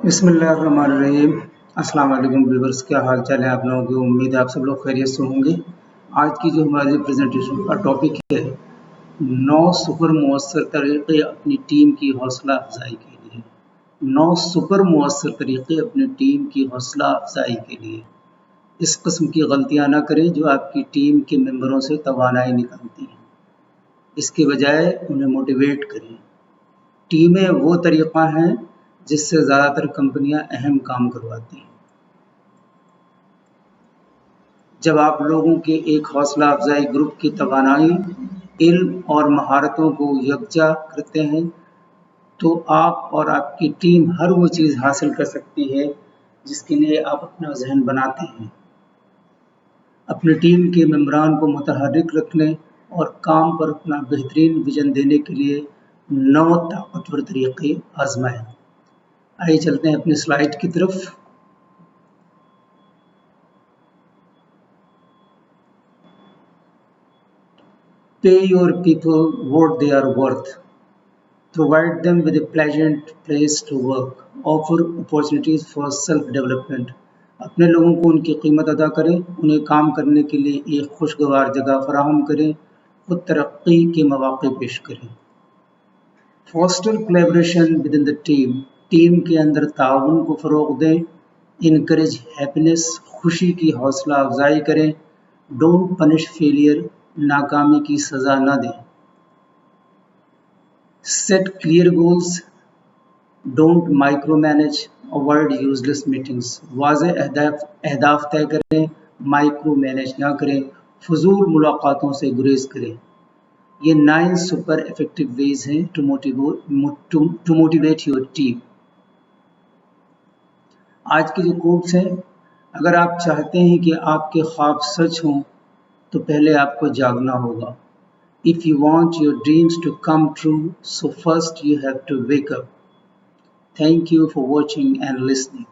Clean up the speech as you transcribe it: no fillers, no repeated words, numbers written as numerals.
बिस्मिल्लाहिर्रहमानिर्रहीम। अस्सलाम वालेकुम व्यूअर्स, क्या हाल चाल है आप लोगों की। उम्मीद है आप सब लोग खैरियत से होंगे। आज की जो हमारी प्रेजेंटेशन का टॉपिक है 9 सुपर मुअस्सर तरीके अपनी टीम की हौसला अफजाई के लिए। 9 सुपर मुअस्सर तरीके अपनी टीम की हौसला अफजाई के लिए। इस किस्म की गलतियां ना करें जो आपकी टीम के मेंबरों से तवानाई निकालती हैं। इसके बजाय उन्हें मोटिवेट करें। टीमें वो तरीका हैं जिससे ज़्यादातर कंपनियां अहम काम करवाती हैं। जब आप लोगों के एक हौसला अफजाई ग्रुप की तवानाई, इल्म और महारतों को यकजा करते हैं तो आप और आपकी टीम हर वो चीज़ हासिल कर सकती है जिसके लिए आप अपना जहन बनाते हैं। अपनी टीम के मेंबरान को मुतहर्रिक रखने और काम पर अपना बेहतरीन विजन देने के लिए 9 ताकतवर तरीके आजमाएं। आइए चलते हैं अपनी स्लाइड की तरफ। Pay your people what they are worth. Provide them with a pleasant place to work. Offer opportunities for self-development. अपने लोगों को उनकी कीमत अदा करें, उन्हें काम करने के लिए एक खुशगवार जगह फराहम करें, खुद तरक्की के मौके पेश करें। Foster collaboration within the team. Team के अंदर ताउन को फ़रोग़ दें। Encourage happiness. खुशी की हौसला अफजाई करें। Don't punish failure. नाकामी की सज़ा न दें। Set clear goals. Don't micromanage. Avoid useless meetings. वाज़ेह अहदाफ तय करें, माइक्रो मैनेज ना करें, फजूल मुलाकातों से गुरेज करें। ये 9 सुपर इफेक्टिव वेज हैं टू मोटिवेट योर टीम। आज के जो कोट्स हैं, अगर आप चाहते हैं कि आपके ख्वाब सच हों तो पहले आपको जागना होगा। If you want your dreams to come true, so first you have to wake up. Thank you for watching and listening.